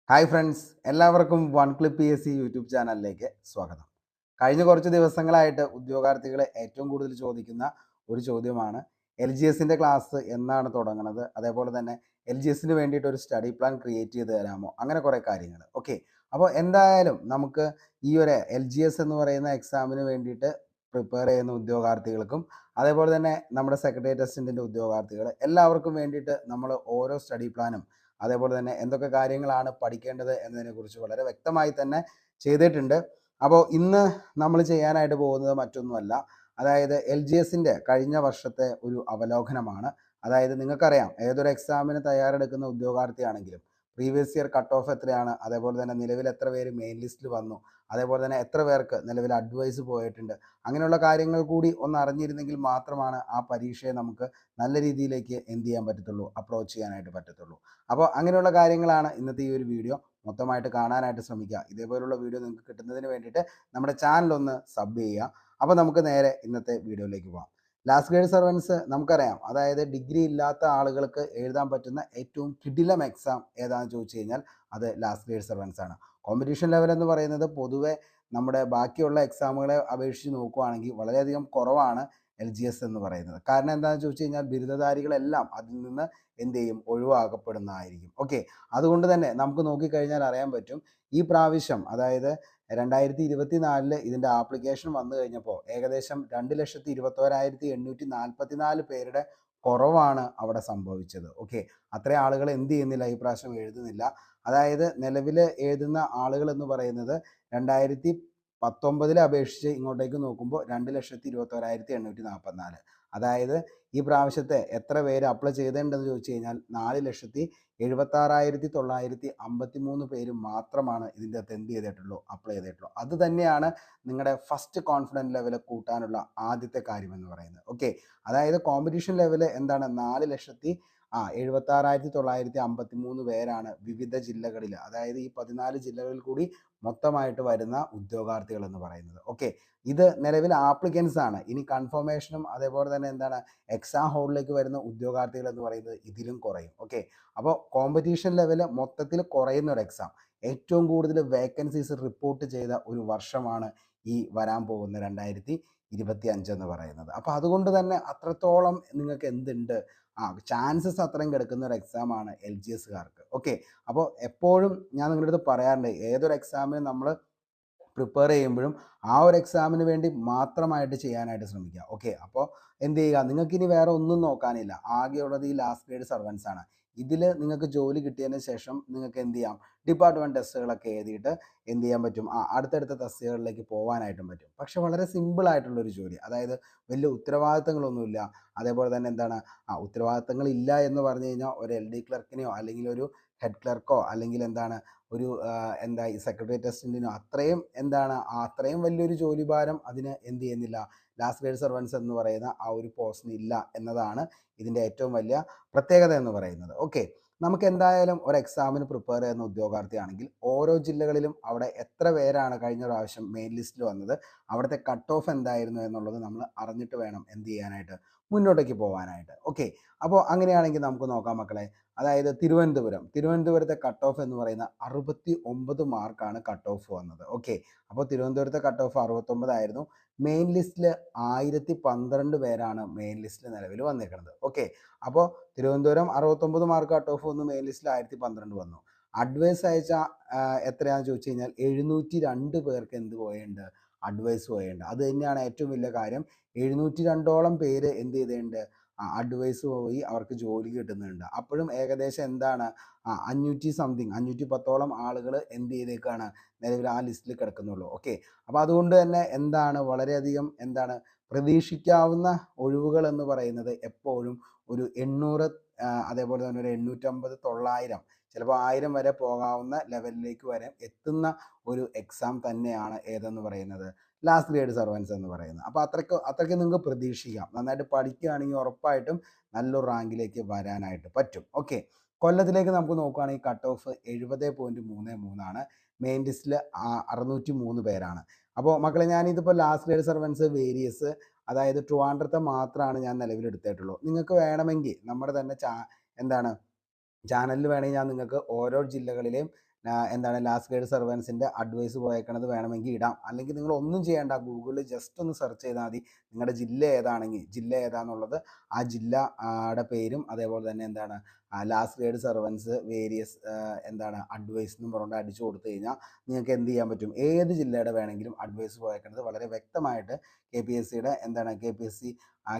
Hi friends, എല്ലാവർക്കും one clip P S C YouTube ചാനലിലേക്ക് സ്വാഗതം. കഴിഞ്ഞ കുറച്ച് ദിവസങ്ങളായിട്ട് ഉദ്യോഗാർത്ഥികൾ ഏറ്റവും കൂടുതൽ ചോദിക്കുന്ന ഒരു ചോദ്യമാണ് എൽ ജി എസിൻ്റെ ക്ലാസ് എന്നാണ് തുടങ്ങുന്നത്, അതേപോലെ തന്നെ എൽ ജി എസിന് വേണ്ടിയിട്ട് ഒരു സ്റ്റഡി പ്ലാൻ ക്രിയേറ്റ് ചെയ്ത് തരാമോ, അങ്ങനെ കുറേ കാര്യങ്ങൾ. ഓക്കെ, അപ്പോൾ എന്തായാലും നമുക്ക് ഈ ഒരു എൽ ജി എസ് എന്ന് പറയുന്ന എക്സാമിന് വേണ്ടിയിട്ട് പ്രിപ്പയർ ചെയ്യുന്ന ഉദ്യോഗാർത്ഥികൾക്കും അതേപോലെ തന്നെ നമ്മുടെ സെക്രട്ടേറിയറ്റ് അസിസ്റ്റൻറ്റിൻ്റെ ഉദ്യോഗാർത്ഥികൾ എല്ലാവർക്കും വേണ്ടിയിട്ട് നമ്മൾ ഓരോ സ്റ്റഡി പ്ലാനും അതേപോലെ തന്നെ എന്തൊക്കെ കാര്യങ്ങളാണ് പഠിക്കേണ്ടത് എന്നതിനെക്കുറിച്ച് വളരെ വ്യക്തമായി തന്നെ ചെയ്തിട്ടുണ്ട്. അപ്പോൾ ഇന്ന് നമ്മൾ ചെയ്യാനായിട്ട് പോകുന്നത് മറ്റൊന്നുമല്ല, അതായത് എൽ ജി എസിൻ്റെ കഴിഞ്ഞ വർഷത്തെ ഒരു അവലോകനമാണ്. അതായത് നിങ്ങൾക്കറിയാം, ഏതൊരു എക്സാമിന് തയ്യാറെടുക്കുന്ന ഉദ്യോഗാർത്ഥിയാണെങ്കിലും പ്രീവിയസ് ഇയർ കട്ട് ഓഫ് എത്രയാണ്, അതേപോലെ തന്നെ നിലവിൽ എത്ര പേര് മെയിൻ ലിസ്റ്റിൽ വന്നു, അതേപോലെ തന്നെ എത്ര പേർക്ക് നിലവിൽ അഡ്വൈസ് പോയിട്ടുണ്ട്, അങ്ങനെയുള്ള കാര്യങ്ങൾ കൂടി ഒന്ന് അറിഞ്ഞിരുന്നെങ്കിൽ മാത്രമാണ് ആ പരീക്ഷയെ നമുക്ക് നല്ല രീതിയിലേക്ക് എന്ത് ചെയ്യാൻ പറ്റത്തുള്ളൂ, അപ്രോച്ച് ചെയ്യാനായിട്ട് പറ്റത്തുള്ളൂ. അപ്പോൾ അങ്ങനെയുള്ള കാര്യങ്ങളാണ് ഇന്നത്തെ ഈ ഒരു വീഡിയോ. മൊത്തമായിട്ട് കാണാനായിട്ട് ശ്രമിക്കുക. ഇതേപോലുള്ള വീഡിയോ നിങ്ങൾക്ക് കിട്ടുന്നതിന് വേണ്ടിയിട്ട് നമ്മുടെ ചാനലൊന്ന് സബ് ചെയ്യുക. അപ്പോൾ നമുക്ക് നേരെ ഇന്നത്തെ വീഡിയോയിലേക്ക് പോകാം. ലാസ്റ്റ് ഗ്രേഡ് സർവൻസ് നമുക്കറിയാം, അതായത് ഡിഗ്രി ഇല്ലാത്ത ആളുകൾക്ക് എഴുതാൻ പറ്റുന്ന ഏറ്റവും കിടിലം എക്സാം ഏതാണെന്ന് ചോദിച്ചു കഴിഞ്ഞാൽ അത് ലാസ്റ്റ് ഗ്രേഡ് സർവൻസ് ആണ്. കോമ്പറ്റീഷൻ ലെവൽ എന്ന് പറയുന്നത് പൊതുവെ നമ്മുടെ ബാക്കിയുള്ള എക്സാമുകളെ അപേക്ഷിച്ച് നോക്കുകയാണെങ്കിൽ വളരെയധികം കുറവാണ് എൽ ജി എസ് എന്ന് പറയുന്നത്. കാരണം എന്താണെന്ന് ചോദിച്ചു കഴിഞ്ഞാൽ ബിരുദധാരികളെല്ലാം അതിൽ നിന്ന് എന്ത് ചെയ്യും, ഒഴിവാക്കപ്പെടുന്നതായിരിക്കും. ഓക്കെ, അതുകൊണ്ട് തന്നെ നമുക്ക് നോക്കിക്കഴിഞ്ഞാൽ അറിയാൻ പറ്റും, ഈ പ്രാവശ്യം അതായത് 2024 ഇതിൻ്റെ ആപ്ലിക്കേഷൻ വന്നു കഴിഞ്ഞപ്പോൾ ഏകദേശം 2,21,844 പേരുടെ കുറവാണ് അവിടെ സംഭവിച്ചത്. ഓക്കെ, അത്രയും ആളുകൾ എന്ത് ചെയ്യുന്നില്ല, ഈ പ്രാവശ്യം എഴുതുന്നില്ല. അതായത് നിലവിൽ എഴുതുന്ന ആളുകൾ എന്ന് പറയുന്നത് 2019 അപേക്ഷിച്ച് ഇങ്ങോട്ടേക്ക് നോക്കുമ്പോൾ 2,21,844. അതായത് ഈ പ്രാവശ്യത്തെ എത്ര പേര് അപ്ലൈ ചെയ്തേണ്ടതെന്ന് ചോദിച്ചു കഴിഞ്ഞാൽ 4,76,953 പേര് മാത്രമാണ് ഇതിൻ്റെ അകത്ത് എന്ത് ചെയ്തിട്ടുള്ളൂ, അപ്ലൈ ചെയ്തിട്ടുള്ളൂ. അത് തന്നെയാണ് നിങ്ങളുടെ ഫസ്റ്റ് കോൺഫിഡൻസ് ലെവൽ കൂട്ടാനുള്ള ആദ്യത്തെ കാര്യമെന്ന് പറയുന്നത്. ഓക്കെ, അതായത് കോമ്പറ്റീഷൻ ലെവൽ എന്താണ്, 4,76,953 പേരാണ് വിവിധ ജില്ലകളിൽ, അതായത് ഈ 14 ജില്ലകളിൽ കൂടി മൊത്തമായിട്ട് വരുന്ന ഉദ്യോഗാർത്ഥികൾ എന്ന് പറയുന്നത്. ഓക്കെ, ഇത് നിലവിൽ ആപ്ലിക്കൻസ് ആണ്. ഇനി കൺഫർമേഷനും അതേപോലെ തന്നെ എന്താണ് എക്സാം ഹോളിലേക്ക് വരുന്ന ഉദ്യോഗാർത്ഥികൾ എന്ന് പറയുന്നത് ഇതിലും കുറയും. ഓക്കെ, അപ്പോൾ കോമ്പറ്റീഷൻ ലെവൽ മൊത്തത്തിൽ കുറയുന്ന ഒരു എക്സാം, ഏറ്റവും കൂടുതൽ വേക്കൻസീസ് റിപ്പോർട്ട് ചെയ്ത ഒരു വർഷമാണ് ഈ വരാൻ പോകുന്ന 2025 എന്ന് പറയുന്നത്. അപ്പോൾ അതുകൊണ്ട് തന്നെ അത്രത്തോളം നിങ്ങൾക്ക് എന്തുണ്ട്, ചാൻസസ് അത്രയും കിടക്കുന്ന ഒരു എക്സാമാണ് എൽ ജി എസ്സുകാർക്ക്. ഓക്കെ, അപ്പോൾ എപ്പോഴും ഞാൻ നിങ്ങളുടെ അടുത്ത് പറയാറുണ്ട്, ഏതൊരു എക്സാമിന് നമ്മൾ പ്രിപ്പയർ ചെയ്യുമ്പോഴും ആ ഒരു എക്സാമിന് വേണ്ടി മാത്രമായിട്ട് ചെയ്യാനായിട്ട് ശ്രമിക്കുക. ഓക്കെ, അപ്പോൾ എന്ത് ചെയ്യുക, നിങ്ങൾക്കിനി വേറെ ഒന്നും നോക്കാനില്ല, ആകെയുള്ളത് ഈ ലാസ്റ്റ് ഗ്രേഡ് സർവൻസ് ആണ്. ഇതിൽ നിങ്ങൾക്ക് ജോലി കിട്ടിയതിന് ശേഷം നിങ്ങൾക്ക് എന്ത് ചെയ്യാം, ഡിപ്പാർട്ട്മെൻറ്റ് ടെസ്റ്റുകളൊക്കെ എഴുതിയിട്ട് എന്ത് ചെയ്യാൻ പറ്റും, അടുത്തടുത്ത തസ്തികകളിലേക്ക് പോകാനായിട്ടും പറ്റും. പക്ഷെ വളരെ സിമ്പിൾ ആയിട്ടുള്ളൊരു ജോലി, അതായത് വലിയ ഉത്തരവാദിത്തങ്ങളൊന്നുമില്ല. അതേപോലെ തന്നെ എന്താണ്, ഉത്തരവാദിത്തങ്ങൾ ഇല്ല എന്ന് പറഞ്ഞു കഴിഞ്ഞാൽ ഒരു എൽ ഡി ക്ലർക്കിനെയോ അല്ലെങ്കിൽ ഒരു ഹെഡ് ക്ലർക്കോ അല്ലെങ്കിൽ എന്താണ് ഒരു എന്താ ഈ സെക്രട്ടേറിയറ്റ് അസിസ്റ്റൻറ്റിനോ അത്രയും എന്താണ് അത്രയും വലിയൊരു ജോലി ഭാരം അതിന് എന്ത് ചെയ്യുന്നില്ല, ലാസ്റ്റ് ഗ്രേഡ് സർവൻസ് എന്ന് പറയുന്ന ആ ഒരു പോസ്റ്റിന് ഇല്ല എന്നതാണ് ഇതിൻ്റെ ഏറ്റവും വലിയ പ്രത്യേകത എന്ന് പറയുന്നത്. ഓക്കെ, നമുക്ക് എന്തായാലും ഒരു എക്സാമിന് പ്രിപ്പയർ ചെയ്യുന്ന ഉദ്യോഗാർത്ഥിയാണെങ്കിൽ ഓരോ ജില്ലകളിലും അവിടെ എത്ര പേരാണ് കഴിഞ്ഞ പ്രാവശ്യം മെയിൻ ലിസ്റ്റിൽ വന്നത്, അവിടുത്തെ കട്ട് ഓഫ് എന്തായിരുന്നു എന്നുള്ളത് നമ്മൾ അറിഞ്ഞിട്ട് വേണം എന്ത് ചെയ്യാനായിട്ട്, മുന്നോട്ടേക്ക് പോകാനായിട്ട്. ഓക്കെ, അപ്പോൾ അങ്ങനെയാണെങ്കിൽ നമുക്ക് നോക്കാം മക്കളെ. അതായത് തിരുവനന്തപുരത്തെ കട്ട് ഓഫ് എന്ന് പറയുന്ന 69 മാർക്കാണ് കട്ട് ഓഫ് വന്നത്. ഓക്കെ, അപ്പോൾ തിരുവനന്തപുരത്തെ കട്ട് ഓഫ് 69 ആയിരുന്നു. മെയിൻ ലിസ്റ്റിൽ 1012 പേരാണ് മെയിൻ ലിസ്റ്റിൽ നിലവിൽ വന്നേക്കുന്നത്. ഓക്കെ, അപ്പോൾ തിരുവനന്തപുരം 69 മാർക്ക് കട്ട് ഓഫ് വന്നു, മെയിൻ ലിസ്റ്റിൽ 1012 വന്നു. അഡ്വൈസ് അയച്ച എത്രയാണെന്ന് ചോദിച്ചു കഴിഞ്ഞാൽ 702 പേർക്ക് എന്ത് പോയുണ്ട്, അഡ്വൈസ് പോയുണ്ട്. അത് തന്നെയാണ് ഏറ്റവും വലിയ കാര്യം. 702ഓളം പേര് എന്ത് ചെയ്തിട്ടുണ്ട്, അഡ്വൈസ് പോയി അവർക്ക് ജോലി കിട്ടുന്നുണ്ട്. അപ്പോഴും ഏകദേശം എന്താണ് 500 സംതിങ് 510ഓളം ആളുകൾ എന്ത് ചെയ്തേക്കാണ്, നിലവിൽ ആ ലിസ്റ്റിൽ കിടക്കുന്നുള്ളൂ. ഓക്കെ, അപ്പോൾ അതുകൊണ്ട് തന്നെ എന്താണ് വളരെയധികം എന്താണ് പ്രതീക്ഷിക്കാവുന്ന ഒഴിവുകൾ എന്ന് പറയുന്നത് എപ്പോഴും ഒരു 800, അതേപോലെ തന്നെ ഒരു 850, 900, ചിലപ്പോൾ 1000 വരെ പോകാവുന്ന ലെവലിലേക്ക് വരെ എത്തുന്ന ഒരു എക്സാം തന്നെയാണ് ഏതെന്ന് പറയുന്നത്, ലാസ്റ്റ് ഗ്രേഡ് സർവൻസ് എന്ന് പറയുന്നത്. അപ്പോൾ അത്രയ്ക്ക് നിങ്ങൾക്ക് പ്രതീക്ഷിക്കാം. നന്നായിട്ട് പഠിക്കുകയാണെങ്കിൽ ഉറപ്പായിട്ടും നല്ലൊരു റാങ്കിലേക്ക് വരാനായിട്ട് പറ്റും. ഓക്കെ, കൊല്ലത്തിലേക്ക് നമുക്ക് നോക്കുകയാണെങ്കിൽ കട്ട് ഓഫ് 70.33 ആണ്. മെയിൻ ലിസ്റ്റിൽ 603 പേരാണ്. അപ്പോൾ മക്കളെ, ഞാനിതിപ്പോൾ ലാസ്റ്റ് ഗ്രേഡ് സർവൻസ് വേരിയസ്, അതായത് ട്രിവാൻഡ്രത്തെ മാത്രമാണ് ഞാൻ നിലവിൽ എടുത്തിട്ടുള്ളൂ. നിങ്ങൾക്ക് വേണമെങ്കിൽ നമ്മുടെ തന്നെ എന്താണ് ചാനലിൽ വേണമെങ്കിൽ ഞാൻ നിങ്ങൾക്ക് ഓരോ ജില്ലകളിലെയും എന്താണ് ലാസ്റ്റ് ഗ്രേഡ് സർവൻസിൻ്റെ അഡ്വൈസ് പോയേക്കണത് വേണമെങ്കിൽ ഇടാം. അല്ലെങ്കിൽ നിങ്ങൾ ഒന്നും ചെയ്യേണ്ട, ഗൂഗിളിൽ ജസ്റ്റ് ഒന്ന് സെർച്ച് ചെയ്താൽ മതി. നിങ്ങളുടെ ജില്ല ഏതാണെങ്കിൽ ജില്ല ഏതാണെന്നുള്ളത് ആ ജില്ലയുടെ പേരും അതേപോലെ തന്നെ എന്താണ് ലാസ്റ്റ് ഗ്രേഡ് സർവൻസ് വേരിയസ് എന്താണ് അഡ്വൈസ് എന്നും പറഞ്ഞുകൊണ്ട് അടിച്ചു കൊടുത്തു കഴിഞ്ഞാൽ നിങ്ങൾക്ക് എന്ത് ചെയ്യാൻ പറ്റും, ഏത് ജില്ലയുടെ വേണമെങ്കിലും അഡ്വൈസ് പോയേക്കുന്നത് വളരെ വ്യക്തമായിട്ട് KPSC എന്താണ് KPSC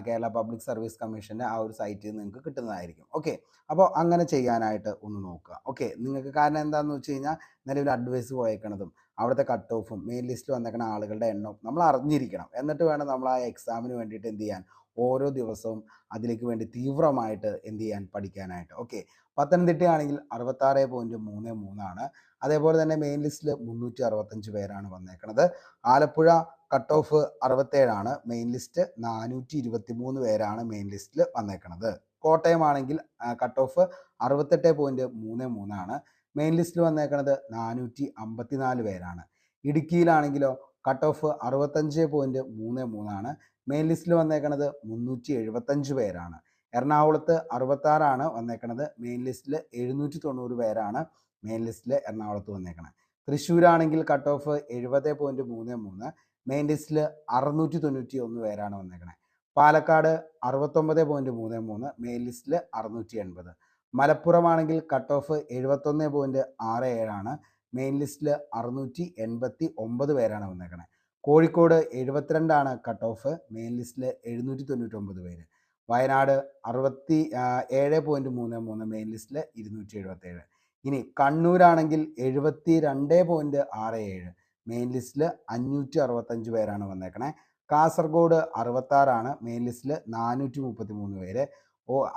കേരള പബ്ലിക് സർവീസ് കമ്മീഷൻ്റെ ആ ഒരു സൈറ്റിൽ നിന്ന് നിങ്ങൾക്ക് കിട്ടുന്നതായിരിക്കും. ഓക്കെ, അപ്പോൾ അങ്ങനെ ചെയ്യാനായിട്ട് ഒന്ന് നോക്കുക. ഓക്കെ, നിങ്ങൾക്ക് കാരണം എന്താണെന്ന് വെച്ച് കഴിഞ്ഞാൽ നിലവിൽ അഡ്വൈസ് പോയേക്കണതും അവിടുത്തെ കട്ട് ഓഫും മെയിൻ ലിസ്റ്റിൽ വന്നേക്കുന്ന ആളുകളുടെ എണ്ണവും നമ്മൾ അറിഞ്ഞിരിക്കണം. എന്നിട്ട് വേണം നമ്മൾ ആ എക്സാമിന് വേണ്ടിയിട്ട് എന്ത് ചെയ്യാൻ, ഓരോ ദിവസവും അതിലേക്ക് വേണ്ടി തീവ്രമായിട്ട് എന്ത് ചെയ്യാൻ, പഠിക്കാനായിട്ട്. ഓക്കെ, പത്തനംതിട്ടയാണെങ്കിൽ 66.33 അതേപോലെ തന്നെ മെയിൻ ലിസ്റ്റിൽ 365 പേരാണ് വന്നേക്കുന്നത്. Alappuzha cut off 67 main list 423 പേരാണ് മെയിൻ ലിസ്റ്റിൽ വന്നേക്കുന്നത്. കോട്ടയം ആണെങ്കിൽ കട്ട് ഓഫ് 68.33 മെയിൻ ലിസ്റ്റിൽ വന്നേക്കുന്നത് 454 പേരാണ്. ഇടുക്കിയിലാണെങ്കിലോ കട്ട് ഓഫ് 65.33 മെയിൻ ലിസ്റ്റിൽ വന്നേക്കുന്നത് 375 പേരാണ്. എറണാകുളത്ത് 66 വന്നേക്കുന്നത്. മെയിൻ ലിസ്റ്റിൽ 790 പേരാണ് മെയിൻ ലിസ്റ്റിൽ എറണാകുളത്ത് വന്നേക്കുന്നത്. തൃശ്ശൂരാണെങ്കിൽ കട്ട് ഓഫ് 70.33 മെയിൻ ലിസ്റ്റിൽ 691 പേരാണ് വന്നേക്കുന്നത്. പാലക്കാട് 69.33 മെയിൻ ലിസ്റ്റിൽ 680. മലപ്പുറമാണെങ്കിൽ കട്ട് ഓഫ് 71.67 മെയിൻ ലിസ്റ്റിൽ 689 പേരാണ് വന്നേക്കുന്നത്. കോഴിക്കോട് 72 കട്ട് ഓഫ്, മെയിൻ ലിസ്റ്റിൽ 799 പേര്. വയനാട് 67.33 മെയിൻ ലിസ്റ്റിൽ 277. ഇനി കണ്ണൂരാണെങ്കിൽ 72.67 മെയിൻ ലിസ്റ്റിൽ 565 പേരാണ് വന്നേക്കണേ. കാസർഗോഡ് 66 മെയിൻ ലിസ്റ്റിൽ 433 പേര്.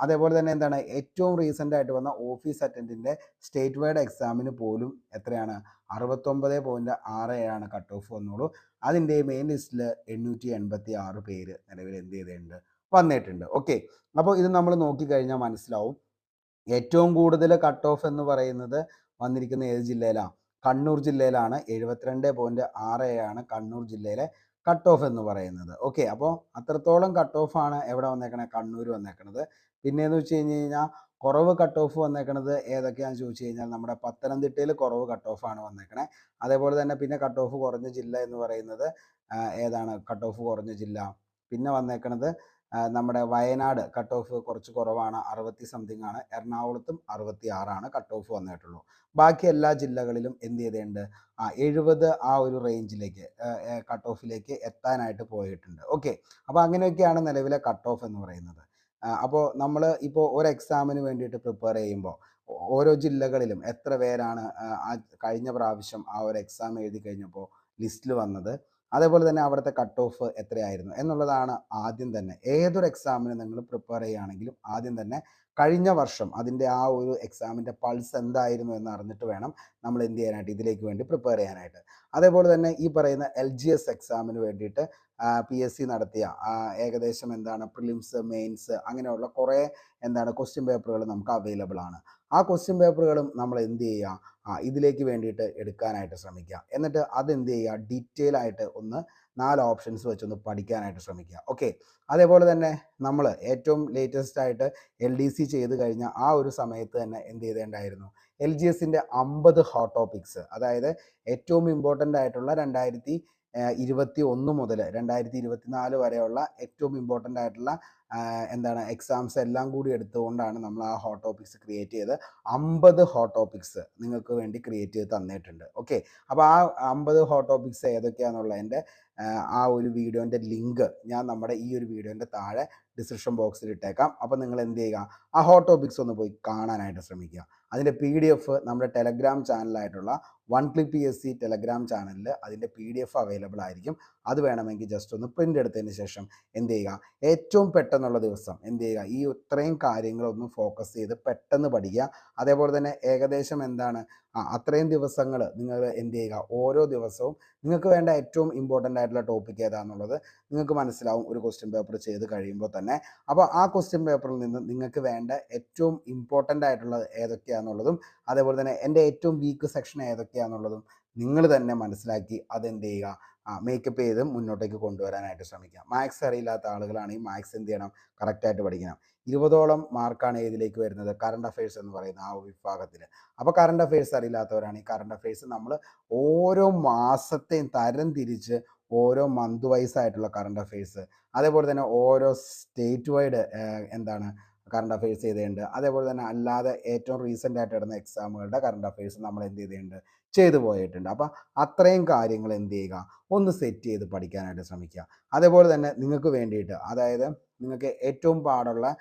അതേപോലെ തന്നെ എന്താണ് ഏറ്റവും റീസെൻ്റ് ആയിട്ട് വന്ന ഓഫീസ് അറ്റൻഡിൻ്റെ സ്റ്റേറ്റ് വൈഡ് എക്സാമിന് പോലും എത്രയാണ്, 69.67 കട്ട് ഓഫ് വന്നോളൂ. അതിൻ്റെ മെയിൻ ലിസ്റ്റിൽ 886 പേര് നിലവിൽ എന്ത് ചെയ്തിട്ടുണ്ട്, വന്നിട്ടുണ്ട്. ഓക്കെ, അപ്പോൾ ഇത് നമ്മൾ നോക്കിക്കഴിഞ്ഞാൽ മനസ്സിലാവും ഏറ്റവും കൂടുതൽ കട്ട് ഓഫ് എന്ന് പറയുന്നത് വന്നിരിക്കുന്ന ഏത് ജില്ലയിലാണ്, കണ്ണൂർ ജില്ലയിലാണ്. 72.67 കണ്ണൂർ ജില്ലയിലെ കട്ട് ഓഫ് എന്ന് പറയുന്നത്. ഓക്കെ, അപ്പോൾ അത്രത്തോളം കട്ട് ഓഫാണ് എവിടെ വന്നേക്കണത്, കണ്ണൂർ വന്നേക്കണത്. പിന്നെയെന്ന് വെച്ച് കഴിഞ്ഞ് കഴിഞ്ഞാൽ കുറവ് കട്ട് ഓഫ് വന്നേക്കണത് ഏതൊക്കെയാണെന്ന് ചോദിച്ചു കഴിഞ്ഞാൽ നമ്മുടെ പത്തനംതിട്ടയിൽ കുറവ് കട്ട് ഓഫാണ് വന്നേക്കണേ. അതേപോലെ തന്നെ പിന്നെ കട്ട് ഓഫ് കുറഞ്ഞ ജില്ല എന്ന് പറയുന്നത് ഏതാണ്, കട്ട് ഓഫ് കുറഞ്ഞ ജില്ല പിന്നെ വന്നേക്കണത് നമ്മുടെ വയനാട് കട്ട് ഓഫ് കുറച്ച് കുറവാണ്, 60 സംതിങ് ആണ്. എറണാകുളത്തും 66 കട്ട് ഓഫ് വന്നിട്ടുള്ളൂ. ബാക്കി എല്ലാ ജില്ലകളിലും എന്ത് ചെയ്തിട്ടുണ്ട്, 70 ആ ഒരു റേഞ്ചിലേക്ക് കട്ട് ഓഫിലേക്ക് എത്താനായിട്ട് പോയിട്ടുണ്ട്. ഓക്കെ, അപ്പോൾ അങ്ങനെയൊക്കെയാണ് നിലവിലെ കട്ട് ഓഫ് എന്ന് പറയുന്നത്. അപ്പോൾ നമ്മൾ ഇപ്പോൾ ഒരു എക്സാമിന് വേണ്ടിയിട്ട് പ്രിപ്പയർ ചെയ്യുമ്പോൾ ഓരോ ജില്ലകളിലും എത്ര പേരാണ് കഴിഞ്ഞ പ്രാവശ്യം ആ ഒരു എക്സാം എഴുതി കഴിഞ്ഞപ്പോൾ ലിസ്റ്റിൽ വന്നത്, അതേപോലെ തന്നെ അവിടുത്തെ കട്ട് ഓഫ് എത്രയായിരുന്നു എന്നുള്ളതാണ് ആദ്യം തന്നെ. ഏതൊരു എക്സാമിന് നിങ്ങൾ പ്രിപ്പയർ ചെയ്യുകയാണെങ്കിലും ആദ്യം തന്നെ കഴിഞ്ഞ വർഷം അതിൻ്റെ ആ ഒരു എക്സാമിൻ്റെ പൾസ് എന്തായിരുന്നു എന്ന് അറിഞ്ഞിട്ട് വേണം നമ്മൾ എന്ത് ചെയ്യാനായിട്ട്, ഇതിലേക്ക് വേണ്ടി പ്രിപ്പയർ ചെയ്യാനായിട്ട്. അതേപോലെ തന്നെ ഈ പറയുന്ന LGS എക്സാമിന് വേണ്ടിയിട്ട് PSC നടത്തിയ ഏകദേശം എന്താണ് പ്രിലിംസ്, മെയിൻസ് അങ്ങനെയുള്ള കുറേ എന്താണ് ക്വസ്റ്റ്യൻ പേപ്പറുകൾ നമുക്ക് അവൈലബിൾ ആണ്. ആ ക്വസ്റ്റ്യൻ പേപ്പറുകളും നമ്മൾ എന്ത് ചെയ്യുക, ഇതിലേക്ക് വേണ്ടിയിട്ട് എടുക്കാനായിട്ട് ശ്രമിക്കുക. എന്നിട്ട് അതെന്ത് ചെയ്യുക, ഡീറ്റെയിൽ ആയിട്ട് ഒന്ന് 4 ഓപ്ഷൻസ് വെച്ചൊന്ന് പഠിക്കാനായിട്ട് ശ്രമിക്കുക. ഓക്കെ, അതേപോലെ തന്നെ നമ്മൾ ഏറ്റവും ലേറ്റസ്റ്റ് ആയിട്ട് LDC ചെയ്ത് കഴിഞ്ഞ ആ ഒരു സമയത്ത് തന്നെ എന്ത് ചെയ്തേണ്ടായിരുന്നു, LGSൻ്റെ 50 ഹോട്ട് ടോപ്പിക്സ്, അതായത് ഏറ്റവും ഇമ്പോർട്ടൻ്റ് ആയിട്ടുള്ള 2021 മുതൽ 2024 വരെയുള്ള ഏറ്റവും ഇമ്പോർട്ടൻ്റ് ആയിട്ടുള്ള എന്താണ് എക്സാംസ് എല്ലാം കൂടി എടുത്തുകൊണ്ടാണ് നമ്മൾ ആ ഹോട്ട് ടോപ്പിക്സ് ക്രിയേറ്റ് ചെയ്ത് 50 ഹോട്ട് ടോപ്പിക്സ് നിങ്ങൾക്ക് വേണ്ടി ക്രിയേറ്റ് ചെയ്ത് തന്നിട്ടുണ്ട്. ഓക്കെ, അപ്പോൾ ആ 50 ഹോട്ട് ടോപ്പിക്സ് ഏതൊക്കെയാണെന്നുള്ളതിൻ്റെ ആ ഒരു വീഡിയോൻ്റെ ലിങ്ക് ഞാൻ നമ്മുടെ ഈ ഒരു വീഡിയോൻ്റെ താഴെ ഡിസ്ക്രിപ്ഷൻ ബോക്സിൽ ഇട്ടേക്കാം. അപ്പോൾ നിങ്ങൾ എന്ത് ചെയ്യുക, ആ ഹോട്ട് ടോപ്പിക്സ് ഒന്ന് പോയി കാണാനായിട്ട് ശ്രമിക്കുക. അതിൻ്റെ PDF നമ്മുടെ ടെലഗ്രാം ചാനലായിട്ടുള്ള വൺ ക്ലിക്ക് PSC ടെലഗ്രാം ചാനലിൽ അതിൻ്റെ PDF അവൈലബിൾ ആയിരിക്കും. അത് വേണമെങ്കിൽ ജസ്റ്റ് ഒന്ന് പ്രിൻ്റ് എടുത്തതിന് ശേഷം എന്ത് ചെയ്യുക, ഏറ്റവും പെട്ടെന്നുള്ള ദിവസം എന്ത് ചെയ്യുക, ഈ ഇത്രയും കാര്യങ്ങളൊന്ന് ഫോക്കസ് ചെയ്ത് പെട്ടെന്ന് പഠിക്കുക. അതേപോലെ തന്നെ ഏകദേശം എന്താണ് അത്രയും ദിവസങ്ങൾ നിങ്ങൾ എന്ത് ചെയ്യുക, ഓരോ ദിവസവും നിങ്ങൾക്ക് വേണ്ട ഏറ്റവും ഇമ്പോർട്ടൻ്റ് ആയിട്ടുള്ള ടോപ്പിക് ഏതാണെന്നുള്ളത് നിങ്ങൾക്ക് മനസ്സിലാവും ഒരു ക്വസ്റ്റ്യൻ പേപ്പർ ചെയ്ത് കഴിയുമ്പോൾ തന്നെ. അപ്പോൾ ആ ക്വസ്റ്റ്യൻ പേപ്പറിൽ നിന്ന് നിങ്ങൾക്ക് വേണ്ട ഏറ്റവും ഇമ്പോർട്ടൻ്റ് ആയിട്ടുള്ളത് ഏതൊക്കെയാണെന്നുള്ളതും അതേപോലെ തന്നെ എൻ്റെ ഏറ്റവും വീക്ക് സെക്ഷൻ ഏതൊക്കെയാണെന്നുള്ളതും നിങ്ങൾ തന്നെ മനസ്സിലാക്കി അതെന്ത് ചെയ്യുക, മേക്കപ്പ് ചെയ്ത് മുന്നോട്ടേക്ക് കൊണ്ടുവരാനായിട്ട് ശ്രമിക്കുക. മാത്സ് അറിയില്ലാത്ത ആളുകളാണെങ്കിൽ മാത്സ് എന്ത് ചെയ്യണം, കറക്റ്റായിട്ട് പഠിക്കണം. 20ഓളം മാർക്കാണ് ഏതിലേക്ക് വരുന്നത്, കറണ്ട് അഫയേഴ്സ് എന്ന് പറയുന്ന ആ വിഭാഗത്തിൽ. അപ്പോൾ കറണ്ട് അഫയേഴ്സ് അറിയില്ലാത്തവരാണ് ഈ കറണ്ട് അഫയേഴ്സ് നമ്മൾ ഓരോ മാസത്തെയും തരം തിരിച്ച് ഓരോ മന്ത് വൈസ് ആയിട്ടുള്ള കറണ്ട് അഫയേഴ്സ്, അതേപോലെ തന്നെ ഓരോ സ്റ്റേറ്റ് വൈഡ് എന്താണ് കറണ്ട് അഫയേഴ്സ് ചെയ്തിട്ടുണ്ട്. അതേപോലെ തന്നെ അല്ലാതെ ഏറ്റവും റീസെൻ്റ് ആയിട്ട് നടന്ന എക്സാമുകളുടെ കറണ്ട് അഫയേഴ്സ് നമ്മൾ എന്ത് ചെയ്തിട്ടുണ്ട്, ചെയ്തു പോയിട്ടുണ്ട്. അപ്പോൾ അത്രയും കാര്യങ്ങൾ എന്ത് ചെയ്യുക, ഒന്ന് സെറ്റ് ചെയ്ത് പഠിക്കാനായിട്ട് ശ്രമിക്കുക. അതേപോലെ തന്നെ നിങ്ങൾക്ക് വേണ്ടിയിട്ട്, അതായത് നിങ്ങൾക്ക് ഏറ്റവും പാടുള്ള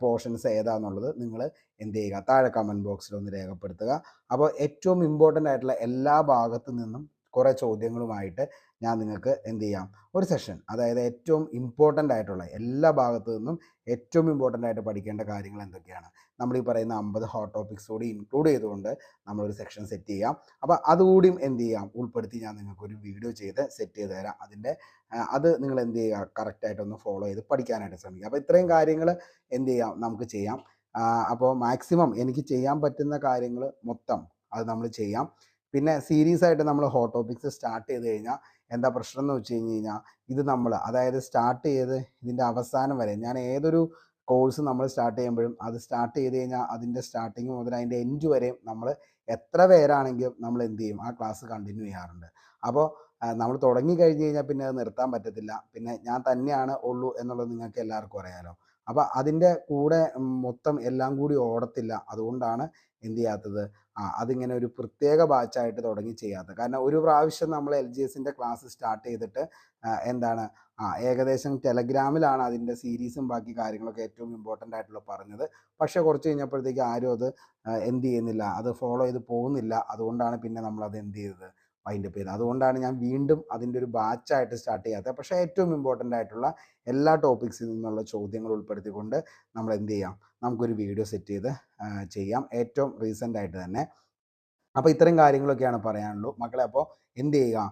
പോർഷൻസ് ഏതാണെന്നുള്ളത് നിങ്ങൾ എന്ത് ചെയ്യുക, താഴെ കമൻറ്റ് ബോക്സിൽ ഒന്ന് രേഖപ്പെടുത്തുക. അപ്പോൾ ഏറ്റവും ഇമ്പോർട്ടൻ്റ് ആയിട്ടുള്ള എല്ലാ ഭാഗത്തു നിന്നും കുറേ ചോദ്യങ്ങളുമായിട്ട് ഞാൻ നിങ്ങൾക്ക് എന്ത് ചെയ്യാം, ഒരു സെഷൻ, അതായത് ഏറ്റവും ഇമ്പോർട്ടൻ്റ് ആയിട്ടുള്ള എല്ലാ ഭാഗത്തു നിന്നും ഏറ്റവും ഇമ്പോർട്ടൻ്റ് ആയിട്ട് പഠിക്കേണ്ട കാര്യങ്ങൾ എന്തൊക്കെയാണ്, നമ്മൾ ഈ പറയുന്ന 50 ഹോട്ട് ടോപ്പിക്സ് കൂടി ഇൻക്ലൂഡ് ചെയ്തുകൊണ്ട് നമ്മളൊരു സെക്ഷൻ സെറ്റ് ചെയ്യാം. അപ്പോൾ അതുകൂടിയും എന്ത് ചെയ്യാം, ഉൾപ്പെടുത്തി ഞാൻ നിങ്ങൾക്കൊരു വീഡിയോ ചെയ്ത് സെറ്റ് ചെയ്ത് തരാം. അതിൻ്റെ അത് നിങ്ങൾ എന്ത് ചെയ്യുക, കറക്റ്റായിട്ടൊന്ന് ഫോളോ ചെയ്ത് പഠിക്കാനായിട്ട് ശ്രമിക്കുക. അപ്പോൾ ഇത്രയും കാര്യങ്ങൾ എന്ത് ചെയ്യാം, നമുക്ക് ചെയ്യാം. അപ്പോൾ മാക്സിമം എനിക്ക് ചെയ്യാൻ പറ്റുന്ന കാര്യങ്ങൾ മൊത്തം അത് നമ്മൾ ചെയ്യാം. പിന്നെ സീരീസ് ആയിട്ട് നമ്മൾ ഹോട്ട് ടോപ്പിക്സ് സ്റ്റാർട്ട് ചെയ്ത് കഴിഞ്ഞാൽ എന്താ പ്രശ്നം എന്ന് വെച്ച് കഴിഞ്ഞാൽ, ഇത് നമ്മൾ അതായത് സ്റ്റാർട്ട് ചെയ്ത് ഇതിൻ്റെ അവസാനം വരെ, ഞാൻ ഏതൊരു കോഴ്സ് നമ്മൾ സ്റ്റാർട്ട് ചെയ്യുമ്പോഴും അത് സ്റ്റാർട്ട് ചെയ്ത് കഴിഞ്ഞാൽ അതിൻ്റെ സ്റ്റാർട്ടിങ് മുതൽ അതിൻ്റെ എൻഡ് വരെയും നമ്മൾ എത്ര പേരാണെങ്കിലും നമ്മൾ എന്ത് ചെയ്യും, ആ ക്ലാസ് കണ്ടിന്യൂ ചെയ്യാറുണ്ട്. അപ്പോൾ നമ്മൾ തുടങ്ങി കഴിഞ്ഞ് കഴിഞ്ഞാൽ പിന്നെ അത് നിർത്താൻ പറ്റത്തില്ല. പിന്നെ ഞാൻ തന്നെയാണ് ഉള്ളൂ എന്നുള്ളത് നിങ്ങൾക്ക് എല്ലാവർക്കും അറിയാലോ. അപ്പോൾ അതിൻ്റെ കൂടെ മൊത്തം എല്ലാം കൂടി ഓടത്തില്ല. അതുകൊണ്ടാണ് എന്ത് ചെയ്യാത്തത്, അതിങ്ങനെ ഒരു പ്രത്യേക ബാച്ചായിട്ട് തുടങ്ങി ചെയ്യാത്തത്. കാരണം ഒരു പ്രാവശ്യം നമ്മൾ LGSൻ്റെ ക്ലാസ് സ്റ്റാർട്ട് ചെയ്തിട്ട് എന്താണ് ഏകദേശം ടെലഗ്രാമിലാണ് അതിൻ്റെ സീരീസും ബാക്കി കാര്യങ്ങളൊക്കെ ഏറ്റവും ഇമ്പോർട്ടൻ്റ് ആയിട്ടുള്ള പറഞ്ഞത്. പക്ഷേ കുറച്ച് കഴിഞ്ഞപ്പോഴത്തേക്ക് ആരും അത് എന്ത് ചെയ്യുന്നില്ല, അത് ഫോളോ ചെയ്ത് പോകുന്നില്ല. അതുകൊണ്ടാണ് പിന്നെ നമ്മളത് എന്ത് ചെയ്തത്, വൈൻഡപ്പ് ചെയ്തത്. അതുകൊണ്ടാണ് ഞാൻ വീണ്ടും അതിൻ്റെ ഒരു ബാച്ചായിട്ട് സ്റ്റാർട്ട് ചെയ്യാത്തത്. പക്ഷേ ഏറ്റവും ഇമ്പോർട്ടൻ്റ് ആയിട്ടുള്ള എല്ലാ ടോപ്പിക്സിൽ നിന്നുള്ള ചോദ്യങ്ങൾ ഉൾപ്പെടുത്തിക്കൊണ്ട് നമ്മൾ എന്ത് ചെയ്യാം, നമുക്കൊരു വീഡിയോ സെറ്റ് ചെയ്ത് ചെയ്യാം, ഏറ്റവും റീസെൻ്റ് ആയിട്ട് തന്നെ. അപ്പോൾ ഇത്തരം കാര്യങ്ങളൊക്കെയാണ് പറയാനുള്ളൂ മക്കളെ. അപ്പോൾ എന്ത് ചെയ്യുക,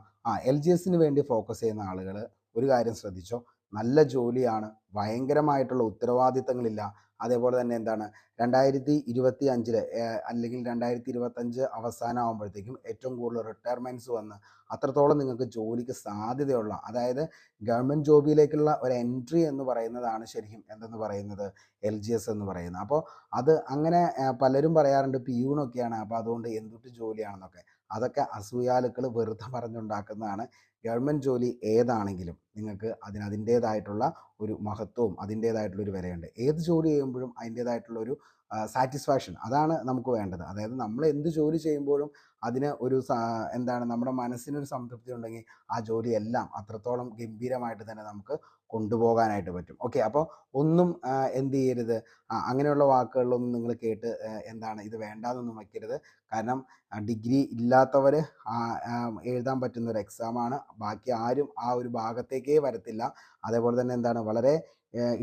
LGSന് വേണ്ടി ഫോക്കസ് ചെയ്യുന്ന ആളുകൾ ഒരു കാര്യം ശ്രദ്ധിച്ചോ, നല്ല ജോലിയാണ്, ഭയങ്കരമായിട്ടുള്ള ഉത്തരവാദിത്തങ്ങളില്ല. അതേപോലെ തന്നെ എന്താണ് 2025 അല്ലെങ്കിൽ 2025 അവസാനം ആകുമ്പോഴത്തേക്കും ഏറ്റവും കൂടുതൽ റിട്ടയർമെൻറ്റ്സ് വന്ന് അത്രത്തോളം നിങ്ങൾക്ക് ജോലിക്ക് സാധ്യതയുള്ള, അതായത് ഗവൺമെൻറ് ജോബിലേക്കുള്ള ഒരു എൻട്രി എന്ന് പറയുന്നതാണ് ശരിക്കും എന്തെന്ന് പറയുന്നത്, LGS എന്ന് പറയുന്നത്. അപ്പോൾ അത് അങ്ങനെ പലരും പറയാറുണ്ട് പിയൂണൊക്കെയാണ്, അപ്പോൾ അതുകൊണ്ട് എന്തൊട്ട് ജോലിയാണെന്നൊക്കെ. അതൊക്കെ അസൂയാലുക്കൾ വെറുതെ പറഞ്ഞുണ്ടാക്കുന്നതാണ്. ഗവൺമെൻറ് ജോലി ഏതാണെങ്കിലും നിങ്ങൾക്ക് അതിൻ്റേതായിട്ടുള്ള ഒരു മഹത്വവും അതിൻ്റേതായിട്ടുള്ളൊരു വിലയുണ്ട്. ഏത് ജോലി ചെയ്യുമ്പോഴും അതിൻ്റേതായിട്ടുള്ളൊരു സാറ്റിസ്ഫാക്ഷൻ, അതാണ് നമുക്ക് വേണ്ടത്. അതായത് നമ്മൾ എന്ത് ജോലി ചെയ്യുമ്പോഴും അതിന് ഒരു എന്താണ്, നമ്മുടെ മനസ്സിനൊരു സംതൃപ്തി ഉണ്ടെങ്കിൽ ആ ജോലിയെല്ലാം അത്രത്തോളം ഗംഭീരമായിട്ട് തന്നെ നമുക്ക് കൊണ്ടുപോകാനായിട്ട് പറ്റും. ഓക്കെ, അപ്പോൾ ഒന്നും എന്ത് ചെയ്യരുത്, അങ്ങനെയുള്ള വാക്കുകളിലൊന്നും നിങ്ങൾ കേട്ട് എന്താണ് ഇത് വേണ്ടാന്നൊന്നും വയ്ക്കരുത്. കാരണം ഡിഗ്രി ഇല്ലാത്തവർ എഴുതാൻ പറ്റുന്ന ഒരു എക്സാമാണ്. ബാക്കി ആരും ആ ഒരു ഭാഗത്തേക്കേ വരത്തില്ല. അതേപോലെ തന്നെ എന്താണ്, വളരെ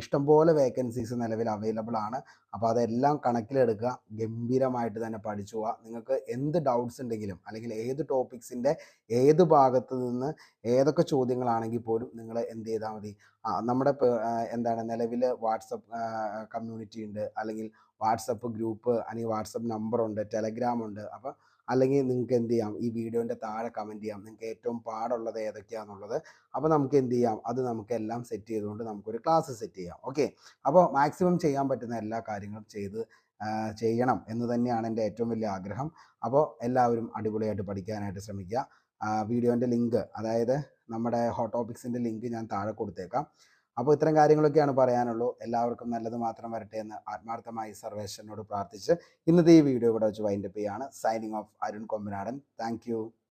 ഇഷ്ടംപോലെ വേക്കൻസീസ് നിലവിൽ അവൈലബിൾ ആണ്. അപ്പോൾ അതെല്ലാം കണക്കിലെടുക്കുക, ഗംഭീരമായിട്ട് തന്നെ പഠിച്ചു പോവുക. നിങ്ങൾക്ക് എന്ത് ഡൗട്ട്സ് ഉണ്ടെങ്കിലും അല്ലെങ്കിൽ ഏത് ടോപ്പിക്സിൻ്റെ ഏത് ഭാഗത്ത് നിന്ന് ഏതൊക്കെ ചോദ്യങ്ങളാണെങ്കിൽ പോലും നിങ്ങൾ എന്ത് ചെയ്താൽ മതി, നമ്മുടെ എന്താണ് നിലവിൽ വാട്സപ്പ് കമ്മ്യൂണിറ്റി ഉണ്ട്, അല്ലെങ്കിൽ വാട്സപ്പ് ഗ്രൂപ്പ്, അല്ലെങ്കിൽ വാട്സപ്പ് നമ്പറുണ്ട്, ടെലഗ്രാം ഉണ്ട്. അപ്പോൾ അല്ലെങ്കിൽ നിങ്ങൾക്ക് എന്ത് ചെയ്യാം, ഈ വീഡിയോൻ്റെ താഴെ കമൻറ്റ് ചെയ്യാം നിങ്ങൾക്ക് ഏറ്റവും പാടുള്ളത് ഏതൊക്കെയാണെന്നുള്ളത്. അപ്പോൾ നമുക്ക് എന്ത് ചെയ്യാം, അത് നമുക്കെല്ലാം സെറ്റ് ചെയ്തുകൊണ്ട് നമുക്കൊരു ക്ലാസ് സെറ്റ് ചെയ്യാം. ഓക്കെ, അപ്പോൾ മാക്സിമം ചെയ്യാൻ പറ്റുന്ന എല്ലാ കാര്യങ്ങളും ചെയ്യണം എന്ന് തന്നെയാണ് എൻ്റെ ഏറ്റവും വലിയ ആഗ്രഹം. അപ്പോൾ എല്ലാവരും അടിപൊളിയായിട്ട് പഠിക്കാനായിട്ട് ശ്രമിക്കുക. വീഡിയോൻ്റെ ലിങ്ക്, അതായത് നമ്മുടെ ഹോട്ട് ടോപ്പിക്സിൻ്റെ ലിങ്ക് ഞാൻ താഴെ കൊടുത്തേക്കാം. അപ്പോൾ ഇത്തരം കാര്യങ്ങളൊക്കെയാണ് പറയാനുള്ളൂ. എല്ലാവർക്കും നല്ലത് മാത്രം വരട്ടെ എന്ന് ആത്മാർത്ഥമായി സർവേശ്വരനോട് പ്രാർത്ഥിച്ച് ഇന്നത്തെ ഈ വീഡിയോ ഇവിടെ വെച്ച് വൈൻഡപ്പ് ചെയ്യാണ്. Signing off, Arun Kombanadan. Thank you.